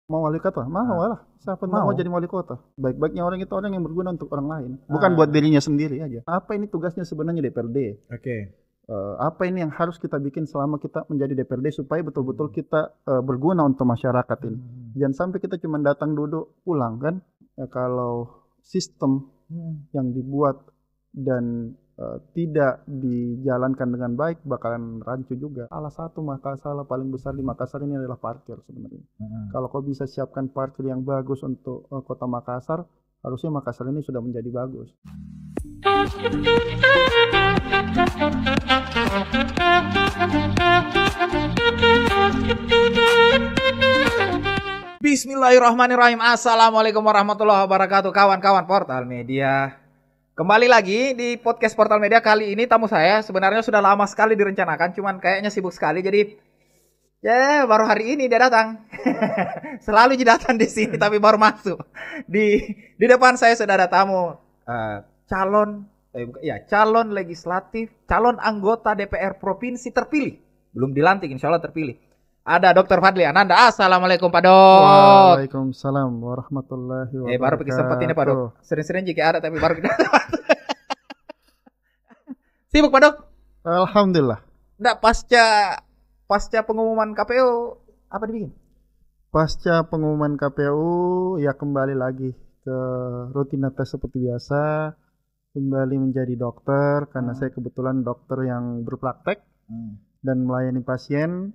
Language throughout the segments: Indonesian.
Mau wali kota? Mau lah. Siapa yang mau jadi wali kota? Baik-baiknya orang itu orang yang berguna untuk orang lain, bukan buat dirinya sendiri aja. Apa ini tugasnya sebenarnya DPRD? Oke. Apa ini yang harus kita bikin selama kita menjadi DPRD supaya betul-betul kita berguna untuk masyarakat ini. Jangan sampai kita cuma datang duduk pulang kan. Kalau sistem yang dibuat dan tidak dijalankan dengan baik bakalan rancu juga. Salah satu masalah paling besar di Makassar ini adalah parkir sebenarnya. Kalau kau bisa siapkan parkir yang bagus untuk kota Makassar, harusnya Makassar ini sudah menjadi bagus. Bismillahirrahmanirrahim. Assalamualaikum warahmatullahi wabarakatuh. Kawan-kawan Portal Media, kembali lagi di podcast Portal Media. Kali ini tamu saya sebenarnya sudah lama sekali direncanakan, cuman kayaknya sibuk sekali, jadi ya baru hari ini dia datang. Selalu dia datang di sini tapi baru masuk. Di depan saya sudah ada tamu calon legislatif, calon anggota DPR provinsi terpilih. Belum dilantik, insya Allah terpilih. Ada Dr. Fadli Ananda. Assalamualaikum Pak Dok. Waalaikumsalam warahmatullahi wabarakatuh. Baru pergi sempat ini Pak Dok. Sering-sering jika ada tapi baru kita. Sibuk Pak Dok? Alhamdulillah. Enggak, pasca pengumuman KPU apa dibikin? Pasca pengumuman KPU ya kembali lagi ke rutinitas seperti biasa, kembali menjadi dokter karena saya kebetulan dokter yang berpraktek dan melayani pasien.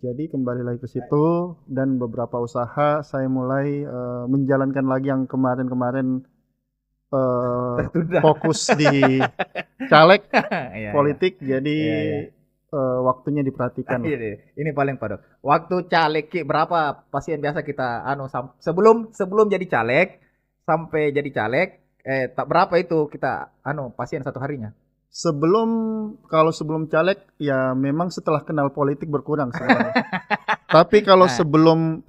Jadi kembali lagi ke situ dan beberapa usaha saya mulai menjalankan lagi yang kemarin-kemarin fokus di caleg politik. Jadi waktunya diperhatikan. Ini paling Pak Dok. Waktu caleg berapa pasien biasa kita sebelum jadi caleg sampai jadi caleg tak berapa itu kita pasien satu harinya? Kalau sebelum caleg ya memang setelah kenal politik berkurang sebenarnya. Tapi kalau sebelum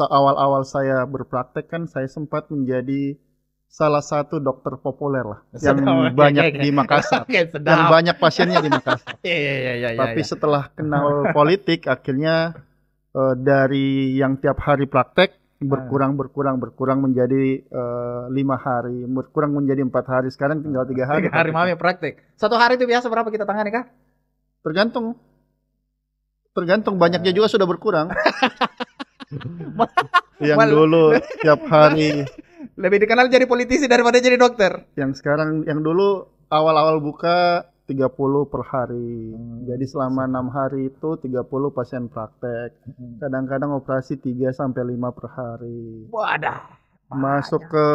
awal-awal saya berpraktek kan saya sempat menjadi salah satu dokter populer lah yang banyak di Makassar. Yang banyak pasiennya di Makassar. Tapi setelah kenal politik akhirnya dari yang tiap hari praktek berkurang menjadi 5 hari, berkurang menjadi 4 hari, sekarang tinggal 3 hari. 3 hari mami praktek. Satu hari itu biasa berapa kita tangani kah? Tergantung banyaknya juga sudah berkurang. Yang dulu tiap hari lebih dikenal jadi politisi daripada jadi dokter. Yang sekarang, yang dulu awal-awal buka 30 per hari. Jadi selama 6 hari itu 30 pasien praktek. Kadang-kadang operasi 3 sampai 5 per hari. Wadah. Masuk ke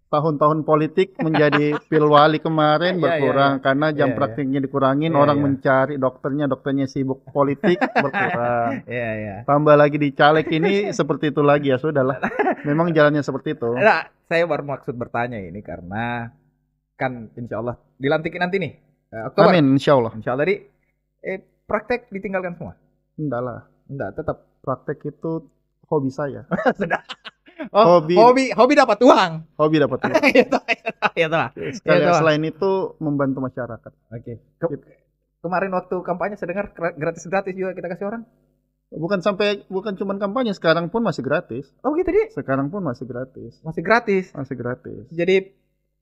tahun-tahun politik menjadi pilwali kemarin berkurang karena jam praktiknya dikurangin, orang mencari dokternya sibuk politik berkurang. Tambah lagi di caleg ini seperti itu lagi, ya sudahlah. Memang jalannya seperti itu. Nah, saya baru maksud bertanya ini karena kan insya Allah dilantikin nanti nih Oktober. Amin, insya Allah. Insya Allah. Jadi praktek ditinggalkan semua? Enggak lah. Enggak, tetap praktek itu hobi saya. Hobi dapat uang. Hobi dapat uang. Selain itu membantu masyarakat. Oke. Kemarin waktu kampanye saya dengar gratis juga kita kasih orang. Bukan cuma kampanye, sekarang pun masih gratis. Oh gitu dia? Sekarang pun masih gratis. Masih gratis. Jadi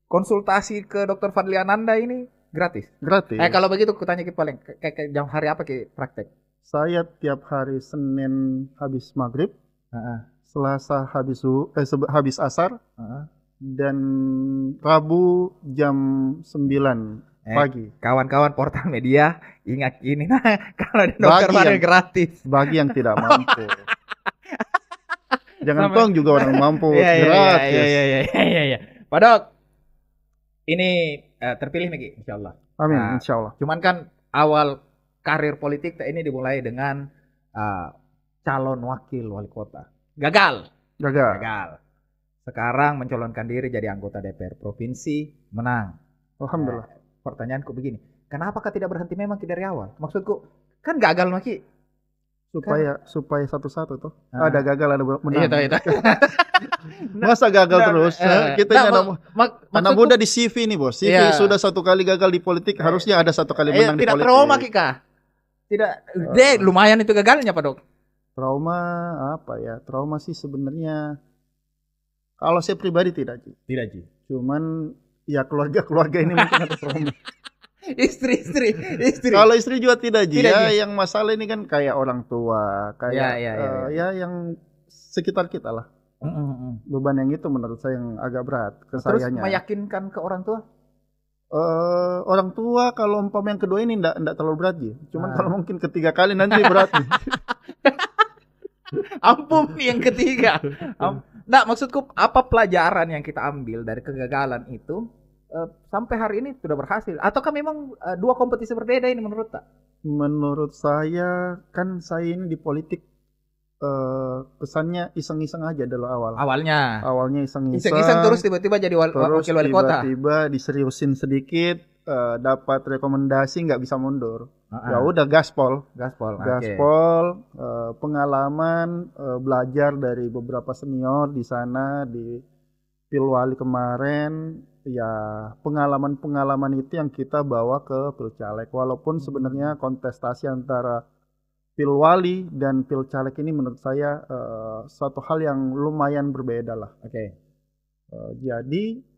konsultasi ke Dr. Fadli Ananda ini gratis. Gratis. Kalau begitu kutanya paling kayak jam hari apa praktek? Saya tiap hari Senin habis maghrib, Selasa habis asar, dan Rabu jam 9 pagi. Kawan-kawan Portal Media ingat ini, kalau di dokter Fadli gratis. Bagi yang tidak mampu. Jangan tong juga orang mampu gratis. Iya. Pak Dok, ini terpilih nih insyaallah. Amin, insyaallah. Cuman kan awal karir politik ini dimulai dengan calon wakil wali kota. Gagal. Sekarang mencalonkan diri jadi anggota DPR provinsi, menang. Alhamdulillah. Pertanyaanku begini, kenapa tidak berhenti memang dari awal? Maksudku kan gagal Maki. Supaya satu-satu tuh. Ada gagal, ada menang. Itu. Masa gagal terus? Kita anak muda di CV nih bos. CV sudah 1 kali gagal di politik, harusnya ada 1 kali menang di politik. Tidak trauma Kika. Tidak, lumayan itu gagalnya Pak Dok. Trauma apa ya? Trauma sih sebenarnya kalau saya pribadi tidak, Ji. Tidak, Ji. Cuman ya keluarga-keluarga ini mungkin ada trauma. Istri. Kalau istri juga tidak, Ji. Tidak, Ya, Ji. yang masalah ini kan kayak orang tua, kayak Ya. ya yang sekitar kita lah. Beban yang itu menurut saya yang agak berat ke Terus sayanya. meyakinkan ke orang tua? Orang tua kalau umpama yang kedua ini enggak terlalu berat, Ji. Cuman kalau mungkin ketiga kali nanti berat. Ampun yang ketiga. Nggak, maksudku apa pelajaran yang kita ambil dari kegagalan itu sampai hari ini sudah berhasil? Ataukah memang dua kompetisi berbeda ini menurut tak? Menurut saya kan saya ini di politik kesannya iseng-iseng aja dulu Awalnya iseng-iseng terus tiba-tiba jadi terus wakil wali kota. tiba-tiba diseriusin sedikit dapat rekomendasi nggak bisa mundur. Ya udah gaspol. Okay. Pengalaman belajar dari beberapa senior di sana di Pilwali kemarin, ya pengalaman itu yang kita bawa ke Pilcaleg, walaupun sebenarnya kontestasi antara Pilwali dan Pilcaleg ini menurut saya suatu hal yang lumayan berbeda lah. Oke. Jadi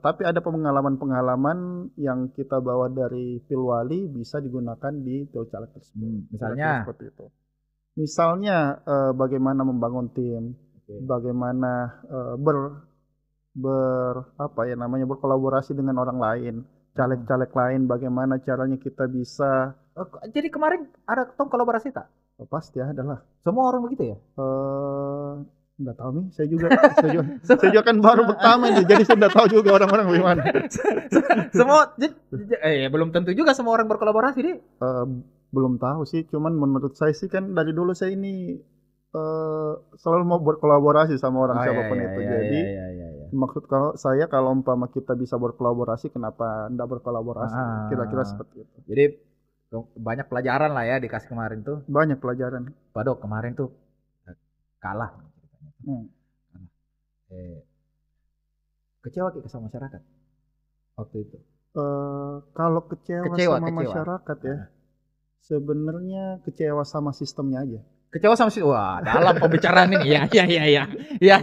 tapi ada pengalaman-pengalaman yang kita bawa dari Pilwali bisa digunakan di Pilcaleg tersebut. Misalnya seperti itu. Misalnya bagaimana membangun tim, bagaimana berkolaborasi dengan orang lain, caleg-caleg lain, bagaimana caranya kita bisa. Jadi kemarin ada kolaborasi tak? Pasti ada lah. Semua orang begitu ya? Nggak tahu nih, saya juga kan baru pertama ini, jadi saya nggak tahu juga orang-orang bagaimana. Semua, belum tentu juga semua orang berkolaborasi deh. Belum tahu sih, cuman menurut saya sih kan dari dulu saya ini selalu mau berkolaborasi sama orang siapapun itu. Jadi maksud saya kalau umpama kita bisa berkolaborasi, kenapa nggak berkolaborasi? Kira-kira seperti itu. Jadi banyak pelajaran lah ya dikasih kemarin tuh. Banyak pelajaran. Pak Dok, kemarin tuh kalah. Kecewa kita sama masyarakat waktu itu. Kalau kecewa sama masyarakat ya, sebenarnya kecewa sama sistemnya aja. Kecewa sama wah, dalam pembicaraan ini. Ya.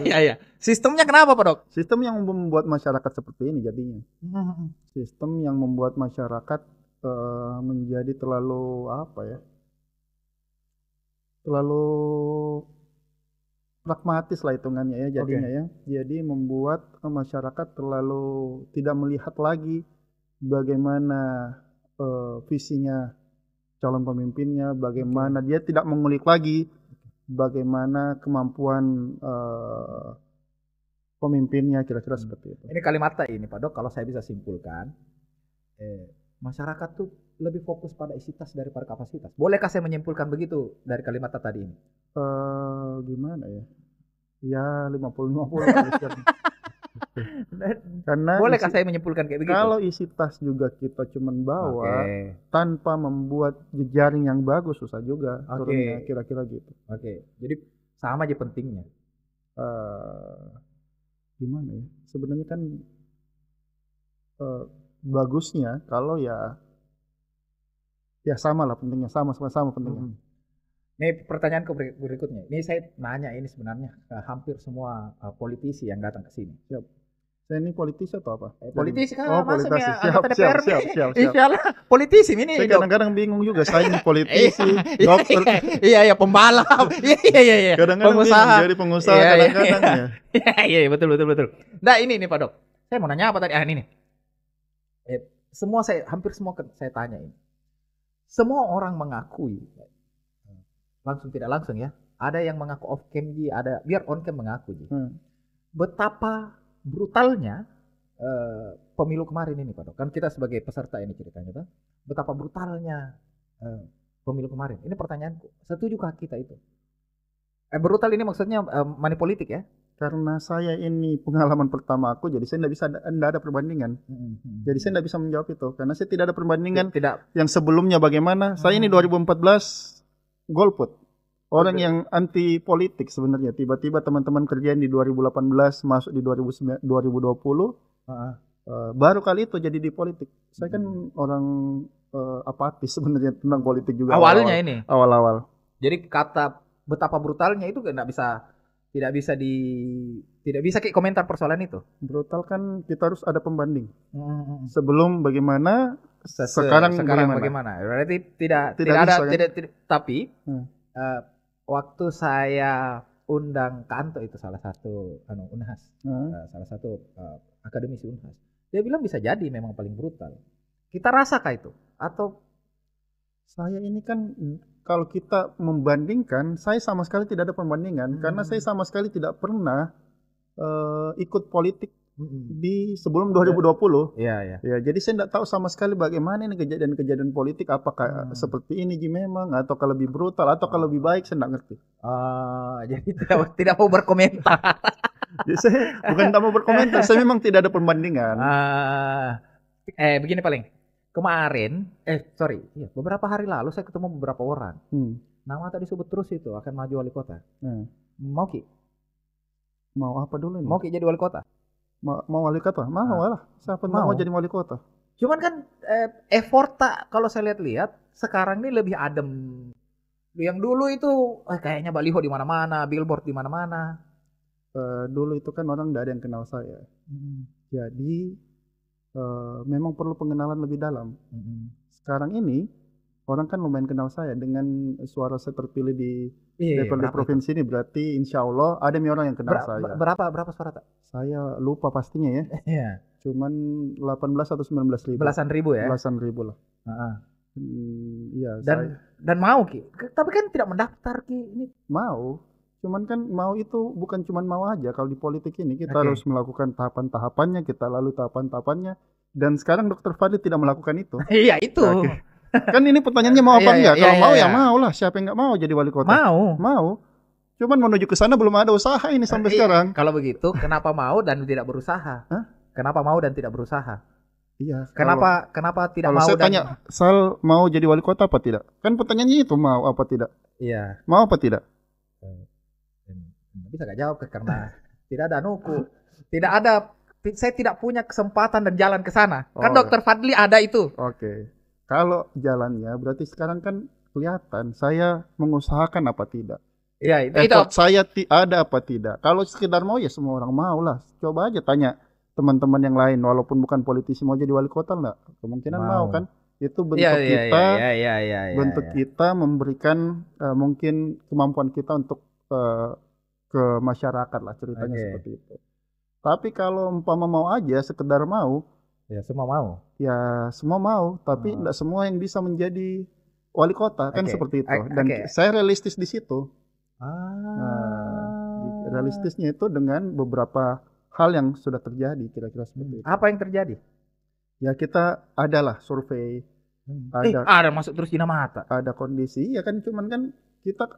Sistemnya kenapa, Pak Dok? Sistem yang membuat masyarakat seperti ini jadinya. Sistem yang membuat masyarakat menjadi terlalu terlalu pragmatis lah hitungannya ya jadinya ya. Jadi membuat masyarakat terlalu tidak melihat lagi bagaimana visinya calon pemimpinnya, bagaimana dia tidak mengulik lagi bagaimana kemampuan pemimpinnya, kira-kira seperti itu. Ini kalimat ini Pak Dok, kalau saya bisa simpulkan, masyarakat tuh lebih fokus pada isi tas daripada kapasitas. Bolehkah saya menyimpulkan begitu dari kalimat tadi ini? Gimana ya? Ya 50-50. Karena bolehkah saya menyimpulkan kayak begitu? Kalau isi tas juga kita cuman bawa tanpa membuat jejaring yang bagus, susah juga turunnya, kira-kira gitu. Jadi sama aja pentingnya. Gimana ya? Sebenarnya kan bagusnya kalau ya sama lah pentingnya, sama-sama pentingnya. Ini pertanyaanku berikutnya. Ini saya nanya ini sebenarnya hampir semua politisi yang datang ke sini. Siap. Saya ini politisi atau apa? Politisi kan? Politisi. Siap. Insyaallah politisi ini. Saya kadang-kadang bingung juga. Saya ini politisi, dokter. Iya, pembalap. Iya. Kadang-kadang pengusaha. Jadi pengusaha kadang-kadang ya. Iya, betul. Nah, ini Pak Dok. Saya mau nanya apa tadi? Ini nih. Hampir semua saya tanya ini. Semua orang mengakui, langsung tidak langsung ya, ada yang mengaku off cam, ada biar on cam mengaku betapa brutalnya pemilu kemarin ini Pak Dok. Kan kita sebagai peserta ini ceritanya tuh, betapa brutalnya pemilu kemarin. Ini pertanyaanku, setujukah kita itu? Brutal ini maksudnya money politik ya? Karena saya ini pengalaman pertama aku, jadi saya tidak ada perbandingan. Jadi saya tidak bisa menjawab itu, karena saya tidak ada perbandingan. Yang sebelumnya bagaimana? Saya ini 2014 golput. Orang yang anti politik sebenarnya. Tiba-tiba teman-teman kerjaan di 2018 masuk di 2020. Baru kali itu jadi di politik. Saya kan orang apatis sebenarnya tentang politik juga. Awalnya ini. Awal-awal. Jadi kata betapa brutalnya itu tidak bisa tidak bisa kayak komentar persoalan itu. Brutal kan kita harus ada pembanding. Hmm. Sebelum bagaimana, sekarang bagaimana? Bagaimana? Berarti tidak Tidak ada bisa, kan? tidak tapi Hmm. waktu saya undang Kanto itu salah satu Unhas, salah satu akademisi Unhas. Dia bilang bisa jadi memang paling brutal. Kita rasakah itu? Atau Saya ini kan kalau kita membandingkan, saya sama sekali tidak ada perbandingan karena saya sama sekali tidak pernah ikut politik di sebelum 2020. Iya. Ya, jadi saya tidak tahu sama sekali bagaimana ini kejadian-kejadian politik, apakah seperti ini memang atau kalau lebih brutal atau kalau lebih baik, saya tidak ngerti. Jadi tidak mau berkomentar. Jadi saya bukan tidak mau berkomentar, saya memang tidak ada perbandingan. Begini paling. Kemarin, beberapa hari lalu saya ketemu beberapa orang. Nama tadi disebut terus itu akan maju wali kota. Mau Ki? Mau apa dulu ini? Mau Ki jadi wali kota? Mau wali kota? Mau lah. Siapa mau jadi wali kota? Cuman kan effort tak kalau saya lihat-lihat sekarang ini lebih adem. Yang dulu itu kayaknya baliho di mana-mana, billboard di mana-mana. Dulu itu kan orang tidak ada yang kenal saya. Jadi memang perlu pengenalan lebih dalam. Sekarang ini orang kan lumayan kenal saya dengan suara saya terpilih di DPRD provinsi ini, berarti insya Allah ada orang yang kenal saya. Berapa suara tak? Saya lupa pastinya ya. Iya. Cuman 18 atau 19 ribu. Belasan ribu ya? Belasan ribu lah. Iya. Dan mau Ki, tapi kan tidak mendaftar Ki ini. Mau. Cuman kan mau itu bukan cuman mau aja. Kalau di politik ini kita harus melakukan tahapan-tahapannya, kita lalu tahapan-tahapannya. Dan sekarang Dr. Fadli tidak melakukan itu. Iya itu. Kan ini pertanyaannya mau apa enggak? Kalau mau ya mau lah. Siapa yang enggak mau jadi wali kota? Mau. Cuman menuju ke sana belum ada usaha ini sampai sekarang. Kalau begitu, kenapa mau dan tidak berusaha? Kenapa mau dan tidak berusaha? Iya. Kenapa tidak mau? Kalau saya tanya, Sal mau jadi wali kota apa tidak? Kan pertanyaannya itu mau apa tidak? Iya. Mau apa tidak? Bisa gak jawab karena tidak ada anuku, tidak ada, saya tidak punya kesempatan dan jalan ke sana. Kan Dr. Fadli ada itu. Oke. Kalau jalannya berarti sekarang kan kelihatan saya mengusahakan apa tidak. Iya, itu. Saya ada apa tidak. Kalau sekedar mau ya semua orang mau lah. Coba aja tanya teman-teman yang lain walaupun bukan politisi mau jadi wali kota enggak? Kemungkinan mau kan. Itu bentuk bentuk kita memberikan mungkin kemampuan kita untuk ke masyarakat lah, ceritanya seperti itu. Tapi kalau umpama mau aja sekedar mau, ya semua mau. Ya semua mau, tapi tidak semua yang bisa menjadi wali kota kan seperti itu. Dan saya realistis di situ. Realistisnya itu dengan beberapa hal yang sudah terjadi kira-kira seperti itu. Apa yang terjadi? Ya kita adalah survei. Ada masuk terus di nama mata. Ada kondisi, ya kan cuman kan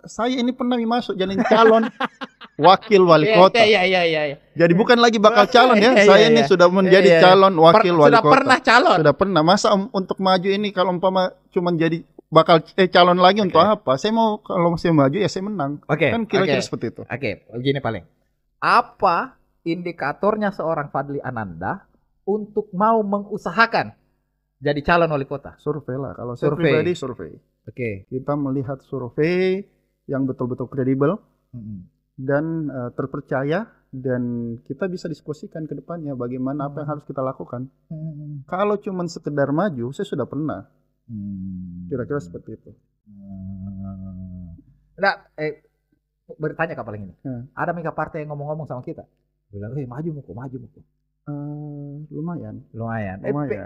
saya ini pernah masuk jadi calon wakil wali kota. Iya. Jadi bukan lagi bakal calon ya. Saya ini sudah menjadi calon wakil wali kota. Sudah pernah calon. Sudah pernah. Masa untuk maju ini kalau umpama cuma jadi bakal calon lagi untuk apa? Saya mau kalau saya maju ya saya menang. Kan kira-kira seperti itu. Begini paling. Apa indikatornya seorang Fadli Ananda untuk mau mengusahakan jadi calon wali kota? Survei lah. Kalau saya pribadi survei. Kita melihat survei yang betul-betul kredibel dan terpercaya, dan kita bisa diskusikan ke depannya bagaimana apa yang harus kita lakukan. Kalau cuma sekedar maju, saya sudah pernah. Kira-kira seperti itu. Bertanya Kak paling ini. Ada mega partai yang ngomong-ngomong sama kita. Bilang, maju muku. Lumayan.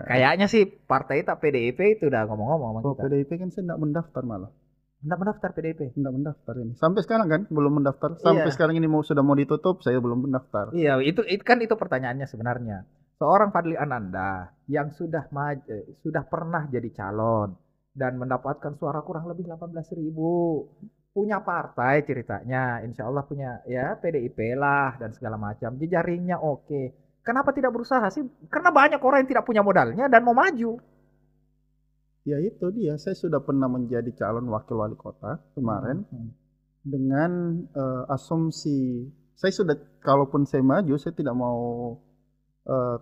Kayaknya sih partai tak PDIP itu udah ngomong-ngomong sama kita. PDIP kan saya tidak mendaftar malah. Tidak mendaftar PDIP? Tidak mendaftar ini. Sampai sekarang kan belum mendaftar. Sampai sekarang ini sudah mau ditutup, saya belum mendaftar. Iya, itu pertanyaannya sebenarnya. Seorang Fadli Ananda yang sudah pernah jadi calon dan mendapatkan suara kurang lebih 18.000. Punya partai ceritanya, insya Allah punya ya PDIP lah dan segala macam. Jejaringnya oke. Kenapa tidak berusaha sih? Karena banyak orang yang tidak punya modalnya dan mau maju. Ya itu dia, saya sudah pernah menjadi calon wakil wali kota kemarin dengan asumsi saya sudah, kalaupun saya maju, saya tidak mau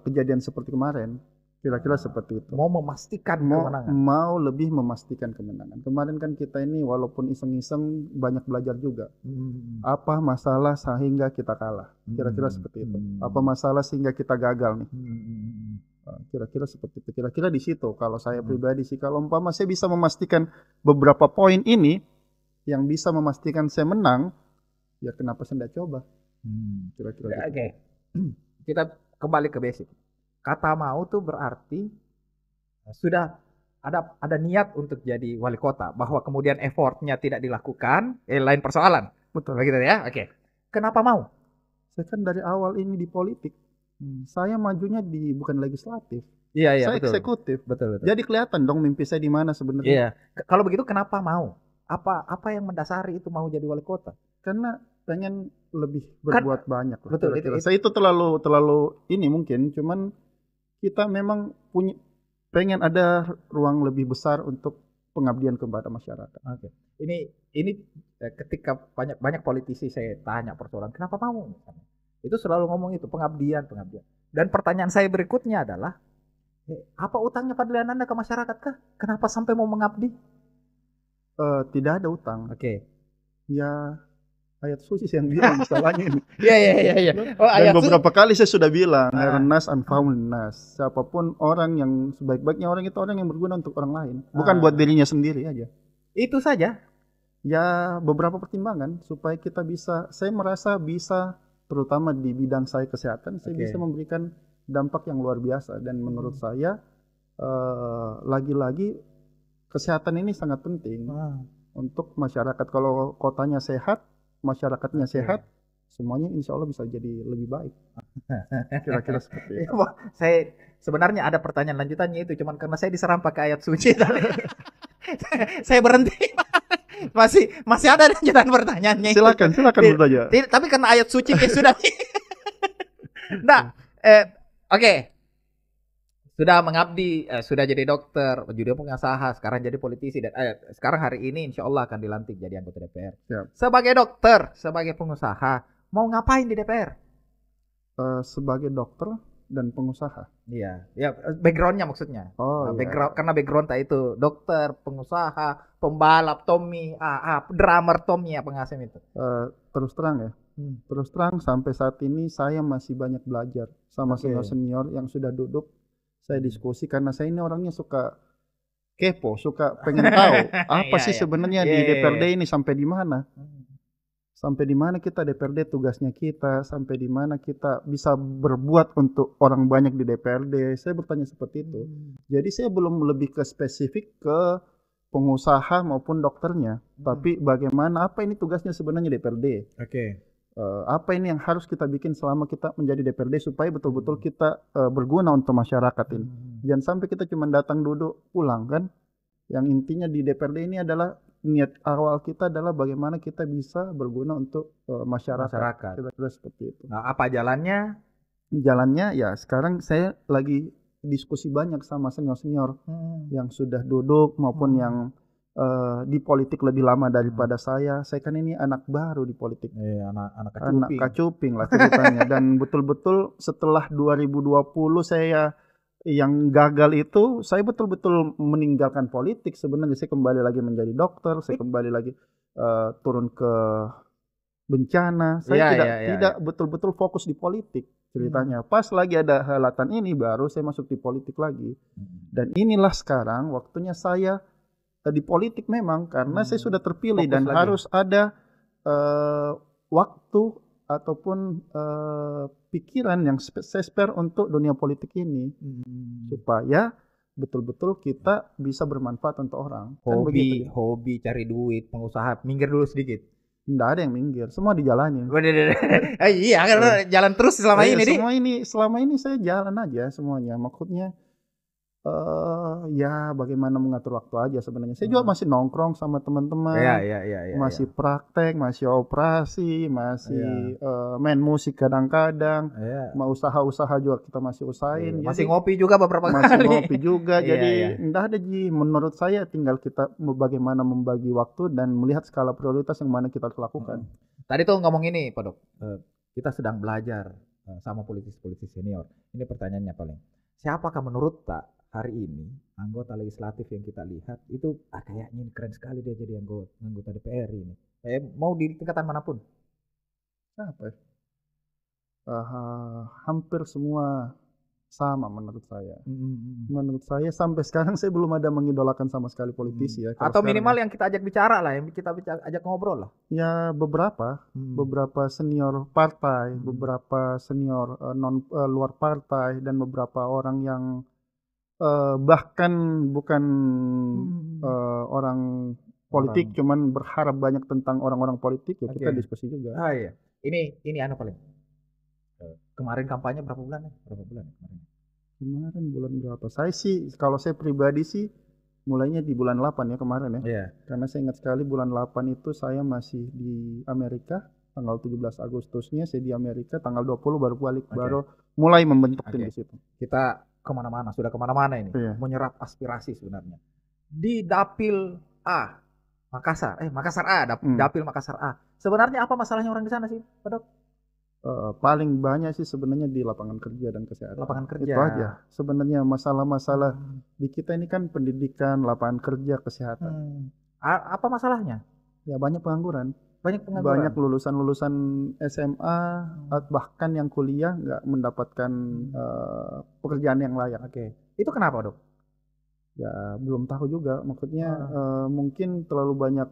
kejadian seperti kemarin. Kira-kira seperti itu. Mau memastikan Mau, kemenangan. mau lebih memastikan kemenangan. Kemarin kan kita ini walaupun iseng-iseng banyak belajar juga. Apa masalah sehingga kita kalah? Kira-kira seperti itu. Apa masalah sehingga kita gagal nih? Kira-kira seperti itu. Kira-kira di situ kalau saya pribadi sih. Kalau umpama saya bisa memastikan beberapa poin ini yang bisa memastikan saya menang, ya kenapa saya tidak coba? Kira-kira gitu. Oke. Kita kembali ke basic. Kata mau tuh berarti sudah ada niat untuk jadi wali kota, bahwa kemudian effortnya tidak dilakukan, lain persoalan. Betul. Begitu ya? Oke. Kenapa mau? Saya kan dari awal ini di politik. Saya majunya di bukan legislatif. Iya, Saya betul. eksekutif. Betul. Jadi kelihatan dong mimpi saya di mana sebenarnya. Iya. Kalau begitu kenapa mau? Apa yang mendasari itu mau jadi wali kota? Karena pengen lebih berbuat banyak lah. Betul, Kira-kira. Saya itu terlalu ini mungkin, cuman kita memang pengen ada ruang lebih besar untuk pengabdian kepada masyarakat. Oke. Ini ketika banyak politisi saya tanya persoalan kenapa mau misalnya. Itu selalu ngomong itu pengabdian. Dan pertanyaan saya berikutnya adalah apa utangnya Fadlian Anda ke masyarakat kah? Kenapa sampai mau mengabdi? Tidak ada utang. Oke. Ya ayat suci yang bilang masalahnya ini. Iya. Oh, Dan beberapa kali saya sudah bilang, nas anfa'ul nas. Siapapun orang yang sebaik-baiknya orang itu orang yang berguna untuk orang lain, bukan buat dirinya sendiri aja. Itu saja. Ya beberapa pertimbangan supaya kita bisa, saya merasa bisa, terutama di bidang saya kesehatan, saya bisa memberikan dampak yang luar biasa. Dan menurut saya lagi-lagi kesehatan ini sangat penting untuk masyarakat. Kalau kotanya sehat, masyarakatnya sehat, semuanya insya Allah bisa jadi lebih baik. Kira-kira seperti itu. Saya sebenarnya ada pertanyaan lanjutannya itu, cuman karena saya diserang pakai ayat suci tadi. Saya berhenti. Masih ada lanjutan pertanyaannya. Silakan bertanya. Tapi karena ayat suci sudah. Nah, oke. Sudah mengabdi, sudah jadi dokter, jadi pengusaha, sekarang jadi politisi, dan sekarang hari ini insya Allah akan dilantik jadi anggota DPR. Siap. Sebagai dokter, sebagai pengusaha, mau ngapain di DPR? Sebagai dokter dan pengusaha. Iya, ya backgroundnya maksudnya. Karena background itu dokter, pengusaha, pembalap Tommy, drummer Tommy, pengasem itu. Terus terang ya. Terus terang sampai saat ini saya masih banyak belajar sama senior yang sudah duduk. Saya diskusi karena saya ini orangnya suka kepo, suka pengen tahu apa sih sebenarnya di DPRD ini sampai di mana. Sampai di mana kita DPRD tugasnya kita, sampai di mana kita bisa berbuat untuk orang banyak di DPRD. Saya bertanya seperti itu. Jadi saya belum lebih ke spesifik ke pengusaha maupun dokternya, tapi bagaimana, apa ini tugasnya sebenarnya DPRD. Apa ini yang harus kita bikin selama kita menjadi DPRD supaya betul-betul kita berguna untuk masyarakat ini. Jangan sampai kita cuma datang duduk pulang kan. Yang intinya di DPRD ini adalah niat awal kita adalah bagaimana kita bisa berguna untuk masyarakat. Kira-kira seperti itu. Nah, apa jalannya? Jalannya ya sekarang saya lagi diskusi banyak sama senior-senior yang sudah duduk maupun yang di politik lebih lama daripada saya. Saya kan ini anak baru di politik. Anak kacuping lah ceritanya. Dan betul-betul setelah 2020 saya yang gagal itu, saya betul-betul meninggalkan politik. Sebenarnya saya kembali lagi menjadi dokter, saya kembali lagi turun ke bencana. Saya tidak betul-betul fokus di politik ceritanya. Pas lagi ada halatan ini baru saya masuk di politik lagi. Dan inilah sekarang waktunya saya di politik memang karena saya sudah terpilih fokus dan lagi. Harus ada waktu ataupun pikiran yang saya spare untuk dunia politik ini supaya betul-betul kita bisa bermanfaat untuk orang. Hobi cari duit, pengusaha, minggir dulu sedikit. Nggak ada yang minggir, semua dijalanin. Iya, karena jalan terus selama ini. Selama ini saya jalan aja semuanya. Maksudnya ya bagaimana mengatur waktu aja sebenarnya. Saya juga masih nongkrong sama teman-teman. Masih praktek, masih operasi, masih main musik kadang-kadang. Mau usaha-usaha juga kita masih usahain. Masih ngopi juga beberapa kali. Masih ngopi juga. Jadi enggak ada menurut saya tinggal kita bagaimana membagi waktu dan melihat skala prioritas yang mana kita harus lakukan. Tadi tuh ngomong ini, Pak Dok. Kita sedang belajar sama politisi-politisi senior. Ini pertanyaannya paling. siapakah menurut tak hari ini anggota legislatif yang kita lihat itu kayaknya ini keren sekali dia jadi anggota DPR ini. Mau di tingkatan manapun. Apa ya? Hampir semua sama menurut saya. Menurut saya sampai sekarang saya belum ada mengidolakan sama sekali politisi ya. Atau minimal yang kita ajak bicara lah, yang kita ajak ngobrol lah. Ya beberapa senior partai, beberapa senior luar partai, dan beberapa orang yang bahkan bukan orang politik, cuman berharap banyak tentang orang-orang politik ya. Kita diskusi juga. Iya. Ini anu paling. Kemarin kampanye berapa bulan ya? Kemarin bulan berapa? Kalau saya pribadi sih mulainya di bulan 8 ya kemarin ya. Iya. Karena saya ingat sekali bulan 8 itu saya masih di Amerika. Tanggal 17 Agustusnya saya di Amerika, tanggal 20 baru balik, baru mulai membentuk tim di situ. Kita sudah kemana-mana ini. Menyerap aspirasi sebenarnya. Di Dapil A, Makassar A, Dapil Makassar A. Sebenarnya apa masalahnya orang di sana sih, Pak Dok? Paling banyak sih sebenarnya di lapangan kerja dan kesehatan. Lapangan kerja. Itu aja. Sebenarnya masalah-masalah di kita ini kan pendidikan, lapangan kerja, kesehatan. Apa masalahnya? Ya banyak pengangguran. Banyak lulusan SMA, bahkan yang kuliah nggak mendapatkan pekerjaan yang layak. Itu kenapa, Dok? Ya belum tahu juga. Maksudnya mungkin terlalu banyak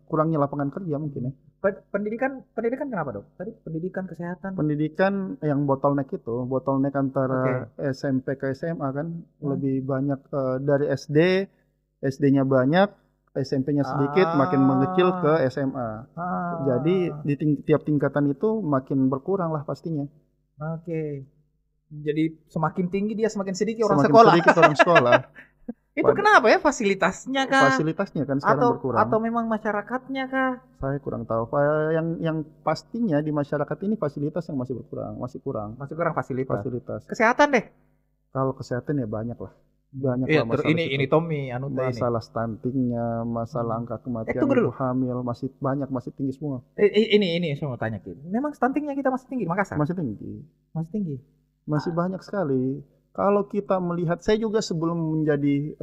kurangnya lapangan kerja mungkin ya. Pendidikan kenapa, Dok? Tadi pendidikan, kesehatan. Pendidikan yang bottleneck antara SMP ke SMA kan lebih banyak dari SD-nya banyak, SMP-nya sedikit, makin mengecil ke SMA. Jadi di tiap tingkatan itu makin berkurang lah pastinya. Jadi semakin tinggi dia semakin sedikit orang sekolah. Itu kenapa ya, fasilitasnya kah? Fasilitasnya kan sekarang berkurang. Atau memang masyarakatnya kah? Saya kurang tahu. Yang pastinya di masyarakat ini fasilitas yang masih berkurang, masih kurang fasilitas. Kesehatan deh. Kalau kesehatan ya banyak lah. Banyak lah masalah. Ini Tommy masalah stuntingnya, masalah angka kematian ibu hamil masih tinggi semua. Ini saya mau tanya, memang stuntingnya kita masih tinggi Makassar? Masih tinggi. Masih banyak sekali. Kalau kita melihat, saya juga sebelum menjadi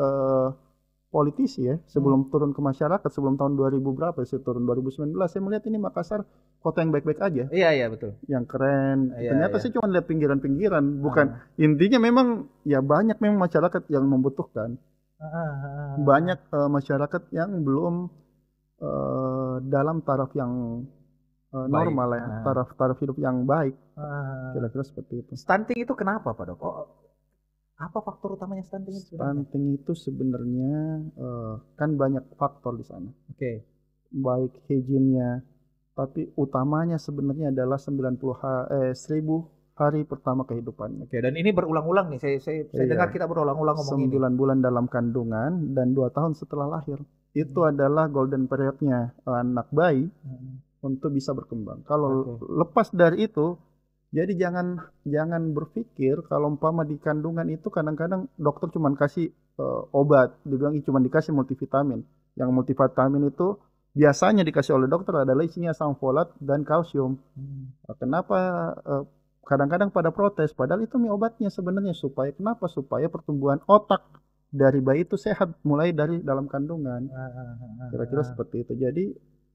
politisi ya, sebelum turun ke masyarakat, sebelum tahun 2000 berapa, saya turun 2019, saya melihat ini Makassar kota yang baik-baik aja. Iya betul. Yang keren. Ternyata saya cuma lihat pinggiran-pinggiran, bukan intinya memang ya banyak memang masyarakat yang membutuhkan. Banyak masyarakat yang belum dalam taraf yang normal ya, taraf hidup yang baik. Kira-kira seperti itu. Stunting itu kenapa, Pak Dok? Apa faktor utamanya stunting itu? Stunting itu sebenarnya kan banyak faktor di sana. Baik hygiene-nya, tapi utamanya sebenarnya adalah 1000 hari pertama kehidupan. Dan ini berulang-ulang nih. Saya dengar kita berulang-ulang ngomong 9 bulan dalam kandungan dan 2 tahun setelah lahir. Itu adalah golden period-nya anak bayi untuk bisa berkembang. Kalau lepas dari itu, jadi jangan berpikir kalau umpama di kandungan itu kadang-kadang dokter cuma kasih obat, dibilang cuma dikasih multivitamin. Yang multivitamin itu biasanya dikasih oleh dokter adalah isinya asam folat dan kalsium. Kenapa kadang-kadang pada protes? Padahal itu obatnya sebenarnya supaya pertumbuhan otak dari bayi itu sehat mulai dari dalam kandungan. Kira-kira seperti itu. Jadi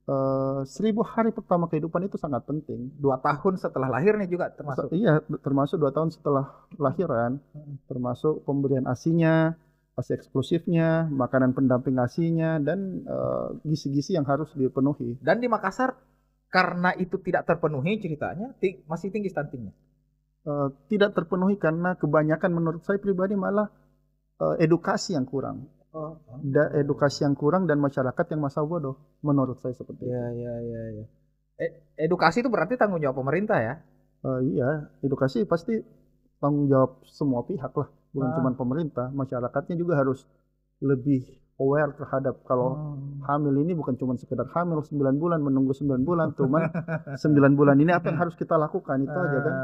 1000 hari pertama kehidupan itu sangat penting. 2 tahun setelah lahirnya juga termasuk. Iya, termasuk 2 tahun setelah lahiran, termasuk pemberian ASI-nya, ASI eksklusifnya, makanan pendamping ASI-nya, dan gizi-gizi yang harus dipenuhi. Dan di Makassar karena itu tidak terpenuhi ceritanya, masih tinggi stuntingnya. Tidak terpenuhi karena kebanyakan menurut saya pribadi malah edukasi yang kurang. Edukasi yang kurang dan masyarakat yang masa bodoh, menurut saya seperti itu. Iya. Edukasi itu berarti tanggung jawab pemerintah ya? Iya, edukasi pasti tanggung jawab semua pihak lah, bukan cuma pemerintah. Masyarakatnya juga harus lebih aware terhadap kalau hamil ini bukan cuma sekedar hamil 9 bulan, menunggu 9 bulan, cuman 9 bulan ini apa yang harus kita lakukan, itu aja kan.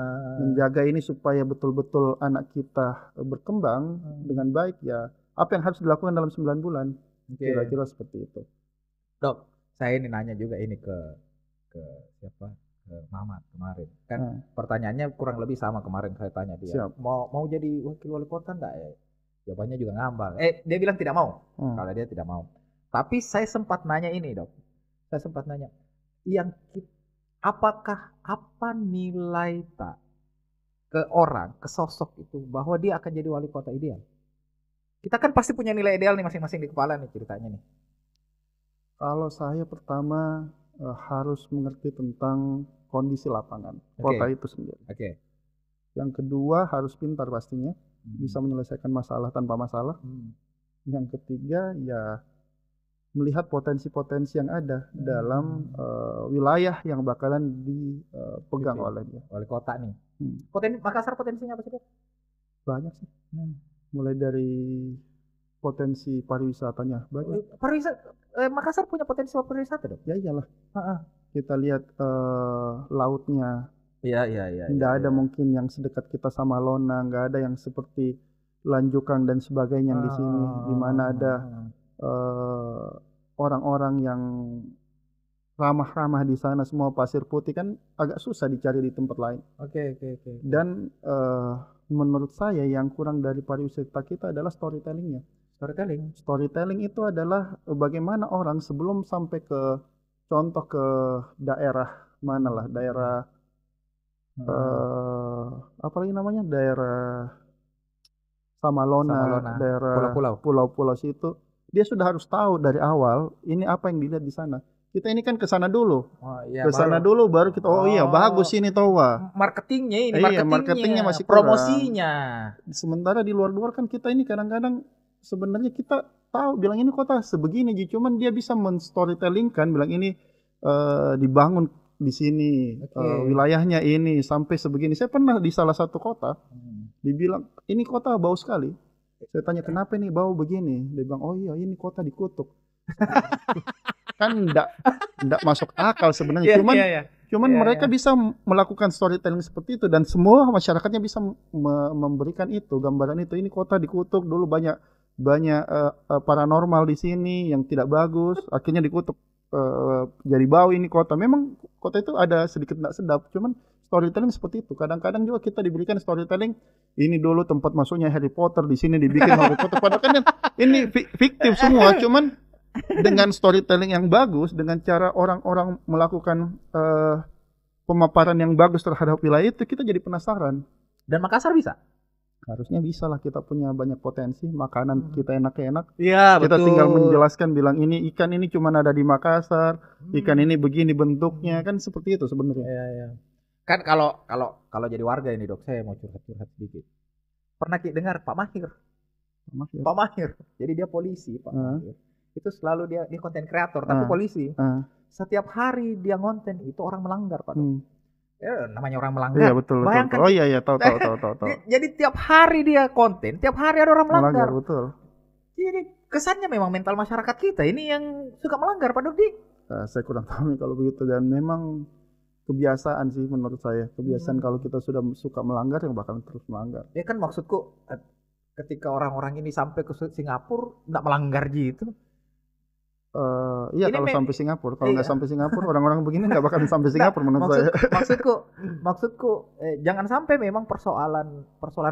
Menjaga ini supaya betul-betul anak kita berkembang dengan baik ya. Apa yang harus dilakukan dalam 9 bulan? Kira-kira seperti itu. Dok, saya ini nanya juga ini ke siapa? Ahmad kemarin. Kan Nah, pertanyaannya kurang lebih sama kemarin saya tanya dia. siap. Mau jadi wakil wali kota enggak ya? Jawabannya juga ngambang. Dia bilang tidak mau. Hmm. Kalau dia tidak mau. Tapi saya sempat nanya ini, Dok. Saya sempat nanya, yang apakah apa nilai tak ke orang, ke sosok itu bahwa dia akan jadi wali kota ideal? Kita kan pasti punya nilai ideal nih masing-masing di kepala nih ceritanya nih. Kalau saya pertama harus mengerti tentang kondisi lapangan Oke. kota itu sendiri. Oke. Yang kedua harus pintar pastinya, bisa menyelesaikan masalah tanpa masalah. Yang ketiga ya melihat potensi-potensi yang ada dalam wilayah yang bakalan dipegang Oke. oleh dia. Wali kota nih. Hmm. Makassar potensinya apa sih, Dok? Banyak sih, mulai dari potensi pariwisatanya banyak. Makassar punya potensi pariwisata, Dok? Ya iyalah, Heeh. kita lihat lautnya, Iya. nggak ada mungkin yang sedekat kita sama Lona, nggak ada yang seperti Lanjukang dan sebagainya yang di sini, di mana ada orang-orang yang ramah-ramah di sana, semua pasir putih, kan agak susah dicari di tempat lain. Oke. Dan menurut saya yang kurang dari pariwisata kita adalah storytellingnya. Storytelling itu adalah bagaimana orang sebelum sampai ke contoh ke daerah mana lah, daerah apa lagi namanya, daerah Samalona, daerah pulau-pulau situ, dia sudah harus tahu dari awal ini apa yang dilihat di sana. Kita ini kan ke sana dulu. Ke sana dulu baru kita iya bagus ini Towa. Marketingnya ini, Iya, marketingnya masih kurang. promosinya. Sementara di luar-luar kan kita ini kadang-kadang sebenarnya kita tahu bilang ini kota sebegini, cuman dia bisa men-storytellingkan bilang ini dibangun di sini, wilayahnya ini sampai sebegini. Saya pernah di salah satu kota dibilang ini kota bau sekali. Saya tanya kenapa ini bau begini? Dia bilang oh iya ini kota dikutuk. Kan enggak masuk akal sebenarnya. Cuman mereka bisa melakukan storytelling seperti itu dan semua masyarakatnya bisa memberikan itu, gambaran itu. Ini kota dikutuk dulu, banyak paranormal di sini yang tidak bagus, akhirnya dikutuk jadi bau ini kota. Memang kota itu ada sedikit tidak sedap, cuman storytelling seperti itu. Kadang-kadang juga kita diberikan storytelling ini dulu tempat masuknya Harry Potter, di sini dibikin Harry Potter, padahal kan ini fiktif semua, cuman dengan storytelling yang bagus, dengan cara orang-orang melakukan pemaparan yang bagus terhadap wilayah itu, kita jadi penasaran. Dan Makassar bisa? Harusnya bisa lah, kita punya banyak potensi, makanan kita enak-enak. Iya, kita betul. tinggal menjelaskan bilang ini ikan ini cuma ada di Makassar, ikan ini begini bentuknya, kan seperti itu sebenarnya. Iya. Kan kalau jadi warga ini Dok, saya mau curhat sedikit. Pernah dengar Pak Mahir? Pak Mahir. Jadi dia polisi, Pak Mahir. Itu selalu dia konten kreator tapi polisi. Setiap hari dia ngonten itu orang melanggar, Pak. Namanya orang melanggar. Iya, betul. Bayangkan. Oh iya tahu. Jadi tiap hari dia konten, tiap hari ada orang melanggar. Betul. Jadi kesannya memang mental masyarakat kita ini yang suka melanggar, Pak Dodi. Saya kurang tahu nih kalau begitu, dan memang kebiasaan sih menurut saya. Kebiasaan kalau kita sudah suka melanggar yang bakal terus melanggar. Ya kan maksudku ketika orang-orang ini sampai ke Singapura enggak melanggar gitu. Iya kalau sampai Singapura, kalau nggak sampai Singapura orang-orang begini nggak bakal sampai Singapura menurut saya. Maksudku jangan sampai memang persoalan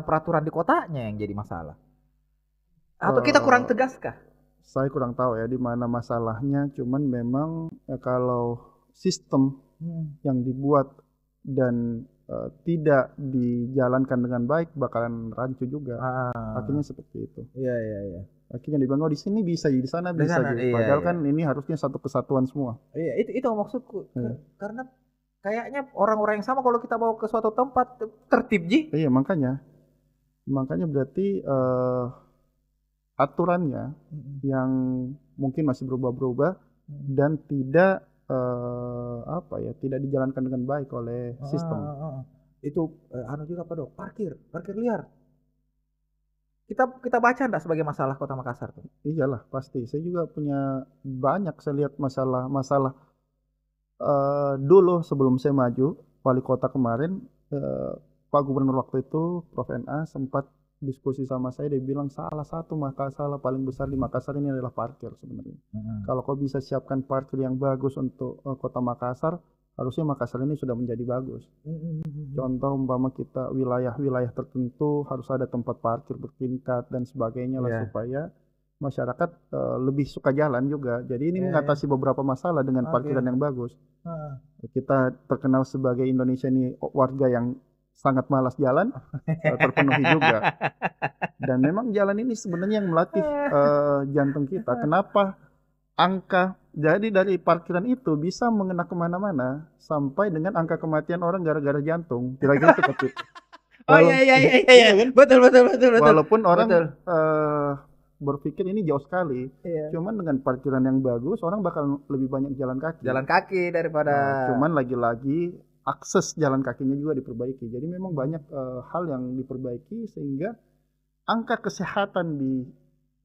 peraturan di kotanya yang jadi masalah. Atau kita kurang tegaskah? Saya kurang tahu ya di mana masalahnya. Cuman memang kalau sistem yang dibuat dan tidak dijalankan dengan baik bakalan rancu juga. Akhirnya seperti itu. Iya. Akhirnya dibilang di sini bisa, di sana bisa gitu. Padahal kan ini harusnya satu kesatuan semua. Iya, itu maksudku. Karena kayaknya orang-orang yang sama kalau kita bawa ke suatu tempat tertib ji. Iya, makanya berarti aturannya yang mungkin masih berubah-ubah dan tidak tidak dijalankan dengan baik oleh sistem. Itu juga Pak Dok, parkir liar. Kita baca enggak sebagai masalah Kota Makassar tuh? Iyalah, pasti. Saya juga punya banyak, saya lihat masalah dulu sebelum saya maju wali kota kemarin, Pak Gubernur waktu itu Prof NA sempat diskusi sama saya, dia bilang salah satu masalah paling besar di Makassar ini adalah parkir sebenarnya. Kalau kau bisa siapkan parkir yang bagus untuk Kota Makassar, harusnya Makassar ini sudah menjadi bagus. Contoh umpama kita wilayah-wilayah tertentu harus ada tempat parkir bertingkat dan sebagainya lah, supaya masyarakat lebih suka jalan juga. Jadi ini mengatasi beberapa masalah dengan parkiran yang bagus. Kita terkenal sebagai Indonesia ini warga yang sangat malas jalan, terpenuhi juga. Dan memang jalan ini sebenarnya yang melatih jantung kita. Kenapa angka jadi dari parkiran itu bisa mengena kemana-mana sampai dengan angka kematian orang gara-gara jantung. Kira-kira seperti itu. Oh iya. Betul. Walaupun orang berpikir ini jauh sekali, cuman dengan parkiran yang bagus orang bakal lebih banyak jalan kaki. Jalan kaki daripada. Cuman lagi-lagi akses jalan kakinya juga diperbaiki. Jadi memang banyak hal yang diperbaiki sehingga angka kesehatan di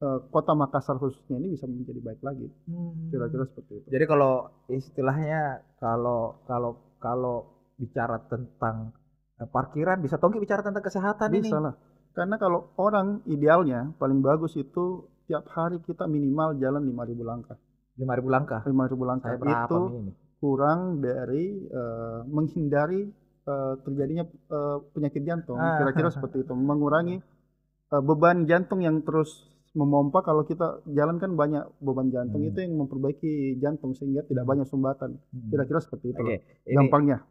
Kota Makassar khususnya ini bisa menjadi baik lagi. Kira-kira seperti itu. Jadi kalau istilahnya kalau bicara tentang parkiran, bisa Tongki bicara tentang kesehatan ini. Bisa lah. Karena kalau orang idealnya paling bagus itu tiap hari kita minimal jalan 5.000 langkah. 5.000 langkah. 5.000 langkah itu kurang dari menghindari terjadinya penyakit jantung. Kira-kira seperti itu. Mengurangi beban jantung yang terus memompa. Kalau kita jalan kan banyak beban jantung, itu yang memperbaiki jantung sehingga tidak banyak sumbatan. Kira-kira seperti itu. Gampangnya.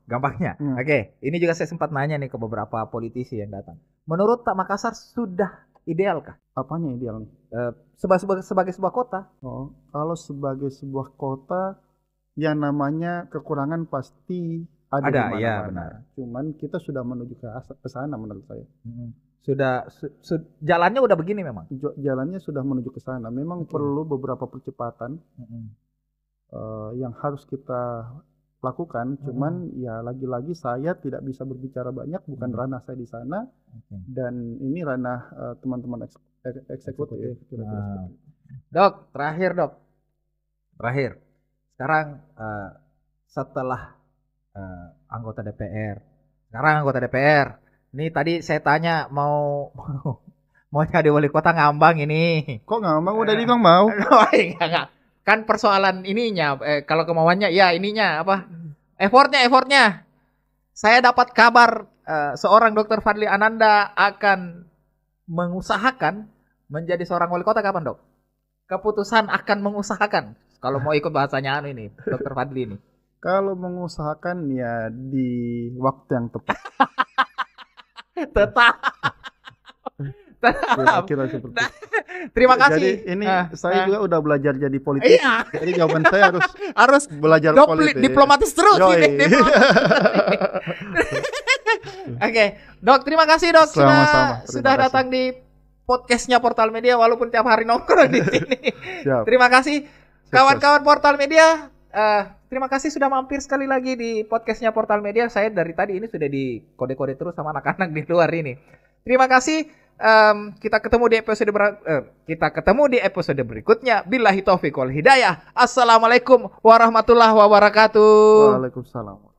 Oke, ini juga saya sempat nanya nih ke beberapa politisi yang datang. Menurut Pak Makassar sudah idealkah? Apanya ideal nih? Sebagai sebuah kota. Kalau sebagai sebuah kota, yang namanya kekurangan pasti ada di mana-mana. Ya, benar. Cuman kita sudah menuju ke sana menurut saya. Sudah jalannya udah begini memang. Jalannya sudah menuju ke sana. Memang perlu beberapa percepatan yang harus kita lakukan. Cuman ya lagi-lagi saya tidak bisa berbicara banyak, bukan ranah saya di sana. Dan ini ranah teman-teman eksekutif. Dok, terakhir. Sekarang setelah anggota DPR, ini tadi saya tanya mau jadi wali kota Ngambang ini. Kok Ngambang udah dibilang mau? Enggak. Kan persoalan ininya, kalau kemauannya ya ininya apa? Effortnya. Saya dapat kabar seorang Dr. Fadli Ananda akan mengusahakan menjadi seorang wali kota kapan, Dok? Keputusan akan mengusahakan. Kalau mau ikut bahasanya ini, Dr. Fadli ini. Kalau mengusahakan ya di waktu yang tepat. Tetap. Kira seperti itu. Terima kasih. Jadi ini saya juga udah belajar jadi politisi. Jadi jawaban saya harus belajar politik. Diplomatis terus. Oke, Dok, terima kasih Dok sudah datang di podcastnya Portal Media walaupun tiap hari nongkrong di sini. Terima kasih kawan-kawan Portal Media. Terima kasih sudah mampir sekali lagi di podcastnya Portal Media. Saya dari tadi ini sudah di kode-kode terus sama anak-anak di luar ini. Terima kasih. Kita ketemu di episode berikutnya. Billahi taufiq wal hidayah. Assalamualaikum warahmatullahi wabarakatuh. Waalaikumsalam.